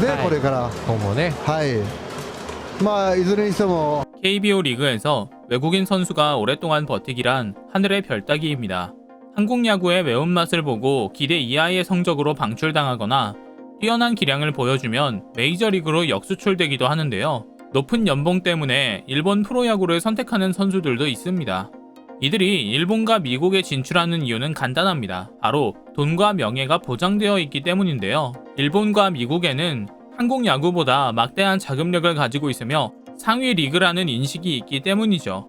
ね、はいこれから今後ね。はいまあいずれにしても KBO 리그에서 외국인 선수가 오랫동안 버티기란 하늘의 별 따기입니다. 한국 야구의 매운맛을 보고 기대 이하의 성적으로 방출당하거나 뛰어난 기량을 보여주면 메이저리그로 역수출되기도 하는데요. 높은 연봉 때문에 일본 프로야구를 선택하는 선수들도 있습니다. 이들이 일본과 미국에 진출하는 이유는 간단합니다. 바로 돈과 명예가 보장되어 있기 때문인데요. 일본과 미국에는 한국 야구보다 막대한 자금력을 가지고 있으며 상위 리그라는 인식이 있기 때문이죠.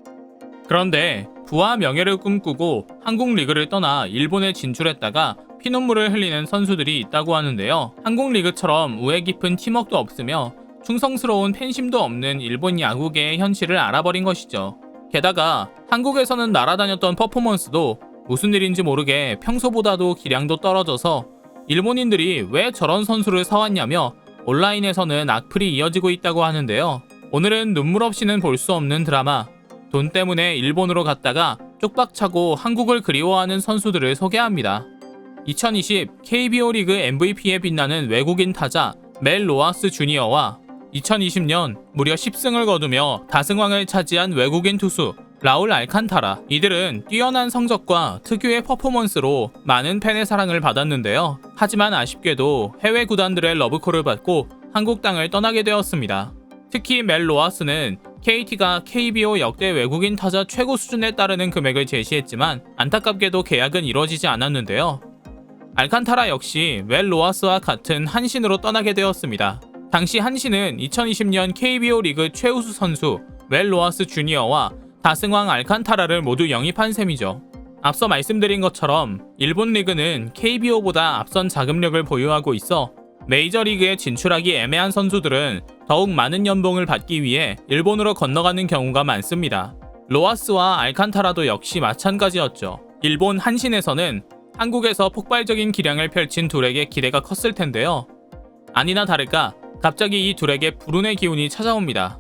그런데 부와 명예를 꿈꾸고 한국 리그를 떠나 일본에 진출했다가 피눈물을 흘리는 선수들이 있다고 하는데요. 한국 리그처럼 우애 깊은 팀워크도 없으며 충성스러운 팬심도 없는 일본 야구계의 현실을 알아버린 것이죠. 게다가 한국에서는 날아다녔던 퍼포먼스도 무슨 일인지 모르게 평소보다도 기량도 떨어져서 일본인들이 왜 저런 선수를 사왔냐며 온라인에서는 악플이 이어지고 있다고 하는데요. 오늘은 눈물 없이는 볼 수 없는 드라마, 돈 때문에 일본으로 갔다가 쪽박차고 한국을 그리워하는 선수들을 소개합니다. 2020 KBO 리그 MVP에 빛나는 외국인 타자 멜 로하스 주니어와 2020년 무려 10승을 거두며 다승왕을 차지한 외국인 투수 라울 알칸타라. 이들은 뛰어난 성적과 특유의 퍼포먼스로 많은 팬의 사랑을 받았는데요. 하지만 아쉽게도 해외 구단들의 러브콜을 받고 한국 땅을 떠나게 되었습니다. 특히 멜 로하스는 KT가 KBO 역대 외국인 타자 최고 수준에 따르는 금액을 제시했지만 안타깝게도 계약은 이루어지지 않았는데요. 알칸타라 역시 멜 로하스와 같은 한신으로 떠나게 되었습니다. 당시 한신은 2020년 KBO 리그 최우수 선수 멜 로하스 주니어와 다승왕 알칸타라를 모두 영입한 셈이죠. 앞서 말씀드린 것처럼 일본 리그는 KBO보다 앞선 자금력을 보유하고 있어 메이저리그에 진출하기 애매한 선수들은 더욱 많은 연봉을 받기 위해 일본으로 건너가는 경우가 많습니다. 로하스와 알칸타라도 역시 마찬가지였죠. 일본 한신에서는 한국에서 폭발적인 기량을 펼친 둘에게 기대가 컸을 텐데요. 아니나 다를까 갑자기 이 둘에게 불운의 기운이 찾아옵니다.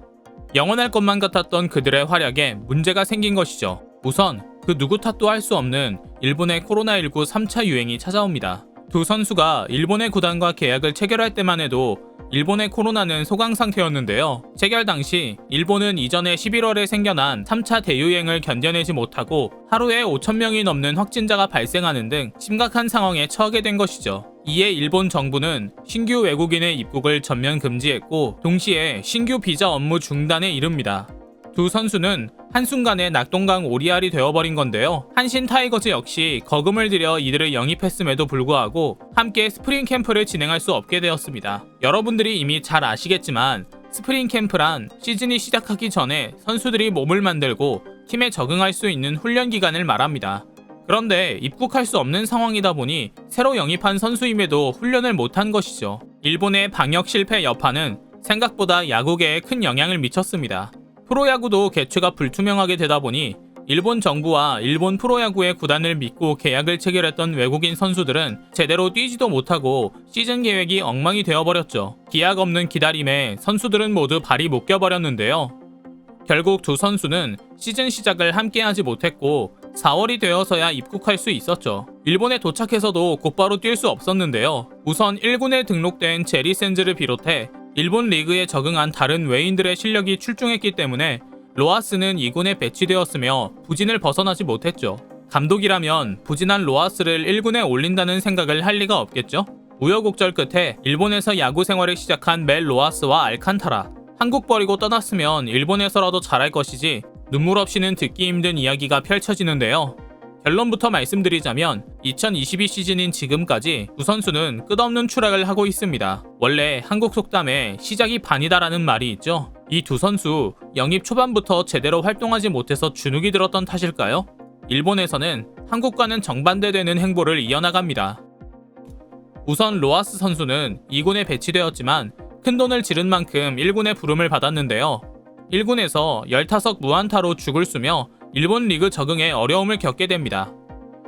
영원할 것만 같았던 그들의 활약에 문제가 생긴 것이죠. 우선 그 누구 탓도 할 수 없는 일본의 코로나19 3차 유행이 찾아옵니다. 두 선수가 일본의 구단과 계약을 체결할 때만 해도 일본의 코로나는 소강 상태였는데요. 체결 당시 일본은 이전에 11월에 생겨난 3차 대유행을 견뎌내지 못하고 하루에 5,000명이 넘는 확진자가 발생하는 등 심각한 상황에 처하게 된 것이죠. 이에 일본 정부는 신규 외국인의 입국을 전면 금지했고 동시에 신규 비자 업무 중단에 이릅니다. 두 선수는 한순간에 낙동강 오리알이 되어버린 건데요. 한신 타이거즈 역시 거금을 들여 이들을 영입했음에도 불구하고 함께 스프링 캠프를 진행할 수 없게 되었습니다. 여러분들이 이미 잘 아시겠지만 스프링 캠프란 시즌이 시작하기 전에 선수들이 몸을 만들고 팀에 적응할 수 있는 훈련 기간을 말합니다. 그런데 입국할 수 없는 상황이다 보니 새로 영입한 선수임에도 훈련을 못한 것이죠. 일본의 방역 실패 여파는 생각보다 야구계에 큰 영향을 미쳤습니다. 프로야구도 개최가 불투명하게 되다 보니 일본 정부와 일본 프로야구의 구단을 믿고 계약을 체결했던 외국인 선수들은 제대로 뛰지도 못하고 시즌 계획이 엉망이 되어버렸죠. 기약 없는 기다림에 선수들은 모두 발이 묶여버렸는데요. 결국 두 선수는 시즌 시작을 함께하지 못했고 4월이 되어서야 입국할 수 있었죠. 일본에 도착해서도 곧바로 뛸 수 없었는데요. 우선 1군에 등록된 제리 샌즈를 비롯해 일본 리그에 적응한 다른 외인들의 실력이 출중했기 때문에 로하스는 2군에 배치되었으며 부진을 벗어나지 못했죠. 감독이라면 부진한 로하스를 1군에 올린다는 생각을 할 리가 없겠죠. 우여곡절 끝에 일본에서 야구 생활을 시작한 멜 로하스와 알칸타라. 한국 버리고 떠났으면 일본에서라도 잘할 것이지 눈물 없이는 듣기 힘든 이야기가 펼쳐지는데요. 결론부터 말씀드리자면 2022 시즌인 지금까지 두 선수는 끝없는 추락을 하고 있습니다. 원래 한국 속담에 시작이 반이다라는 말이 있죠. 이 두 선수 영입 초반부터 제대로 활동하지 못해서 주눅이 들었던 탓일까요? 일본에서는 한국과는 정반대되는 행보를 이어나갑니다. 우선 로하스 선수는 2군에 배치되었지만 큰돈을 지른 만큼 1군에 부름을 받았는데요. 1군에서 15석 무안타로 죽을 쓰며 일본 리그 적응에 어려움을 겪게 됩니다.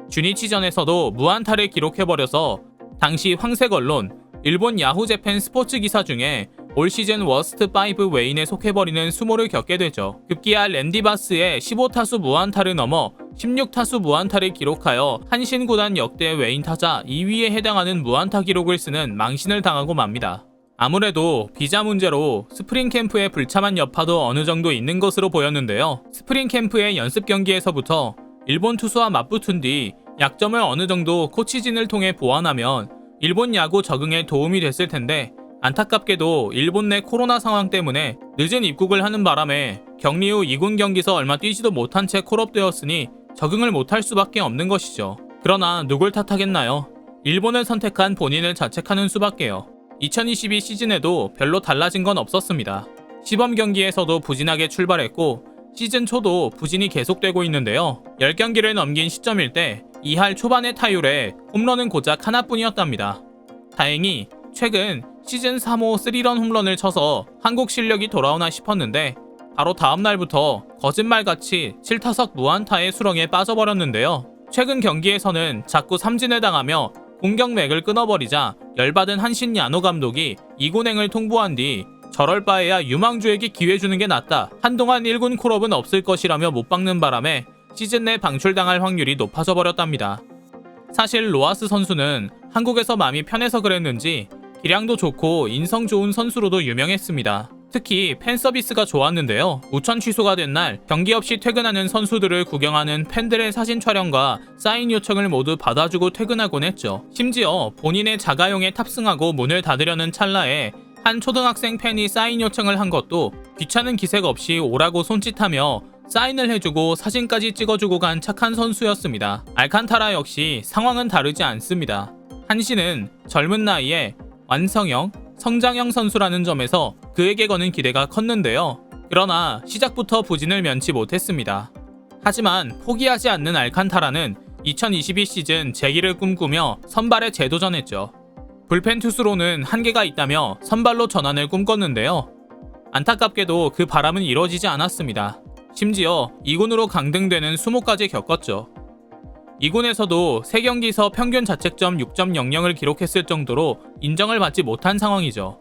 주니치전에서도 무안타를 기록해버려서 당시 황색 언론 일본 야후재팬 스포츠 기사 중에 올 시즌 워스트 5 외인에 속해버리는 수모를 겪게 되죠. 급기야 랜디 바스의 15타수 무안타를 넘어 16타수 무안타를 기록하여 한신구단 역대 외인 타자 2위에 해당하는 무안타 기록을 쓰는 망신을 당하고 맙니다. 아무래도 비자 문제로 스프링 캠프의 불참한 여파도 어느 정도 있는 것으로 보였는데요. 스프링 캠프의 연습 경기에서부터 일본 투수와 맞붙은 뒤 약점을 어느 정도 코치진을 통해 보완하면 일본 야구 적응에 도움이 됐을 텐데, 안타깝게도 일본 내 코로나 상황 때문에 늦은 입국을 하는 바람에 격리 후 2군 경기서 얼마 뛰지도 못한 채 콜업되었으니 적응을 못할 수밖에 없는 것이죠. 그러나 누굴 탓하겠나요? 일본을 선택한 본인을 자책하는 수밖에요. 2022 시즌에도 별로 달라진 건 없었습니다. 시범 경기에서도 부진하게 출발했고 시즌 초도 부진이 계속되고 있는데요. 10경기를 넘긴 시점일 때 2할 초반의 타율에 홈런은 고작 하나뿐이었답니다. 다행히 최근 시즌 3호 3런 홈런을 쳐서 한국 실력이 돌아오나 싶었는데 바로 다음 날부터 거짓말같이 7타석 무안타의 수렁에 빠져버렸는데요. 최근 경기에서는 자꾸 삼진을 당하며 공격 맥을 끊어버리자 열받은 한신 야노 감독이 2군행을 통보한 뒤 저럴 바에야 유망주에게 기회 주는 게 낫다. 한동안 1군 콜업은 없을 것이라며 못 박는 바람에 시즌 내 방출당할 확률이 높아져 버렸답니다. 사실 로하스 선수는 한국에서 마음이 편해서 그랬는지 기량도 좋고 인성 좋은 선수로도 유명했습니다. 특히 팬 서비스가 좋았는데요. 우천 취소가 된 날 경기 없이 퇴근하는 선수들을 구경하는 팬들의 사진 촬영과 사인 요청을 모두 받아주고 퇴근하곤 했죠. 심지어 본인의 자가용에 탑승하고 문을 닫으려는 찰나에 한 초등학생 팬이 사인 요청을 한 것도 귀찮은 기색 없이 오라고 손짓하며 사인을 해주고 사진까지 찍어주고 간 착한 선수였습니다. 알칸타라 역시 상황은 다르지 않습니다. 한신은 젊은 나이에 완성형, 성장형 선수라는 점에서 그에게 거는 기대가 컸는데요. 그러나 시작부터 부진을 면치 못했습니다. 하지만 포기하지 않는 알칸타라는 2022 시즌 재기를 꿈꾸며 선발에 재도전했죠. 불펜 투수로는 한계가 있다며 선발로 전환을 꿈꿨는데요. 안타깝게도 그 바람은 이루어지지 않았습니다. 심지어 2군으로 강등되는 수모까지 겪었죠. 2군에서도 3경기서 평균 자책점 6.00을 기록했을 정도로 인정을 받지 못한 상황이죠.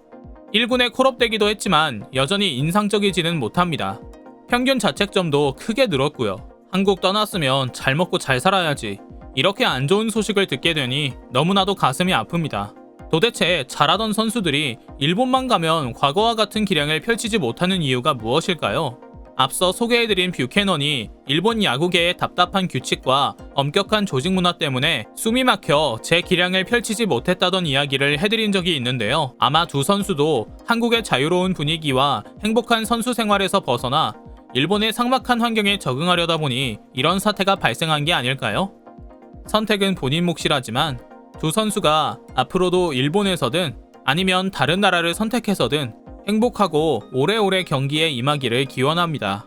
1군에 콜업되기도 했지만 여전히 인상적이지는 못합니다. 평균 자책점도 크게 늘었고요. 한국 떠났으면 잘 먹고 잘 살아야지. 이렇게 안 좋은 소식을 듣게 되니 너무나도 가슴이 아픕니다. 도대체 잘하던 선수들이 일본만 가면 과거와 같은 기량을 펼치지 못하는 이유가 무엇일까요? 앞서 소개해드린 뷰캐넌이 일본 야구계의 답답한 규칙과 엄격한 조직 문화 때문에 숨이 막혀 제 기량을 펼치지 못했다던 이야기를 해드린 적이 있는데요. 아마 두 선수도 한국의 자유로운 분위기와 행복한 선수 생활에서 벗어나 일본의 삭막한 환경에 적응하려다 보니 이런 사태가 발생한 게 아닐까요? 선택은 본인 몫이라지만 두 선수가 앞으로도 일본에서든 아니면 다른 나라를 선택해서든 행복하고 오래오래 경기에 임하기를 기원합니다.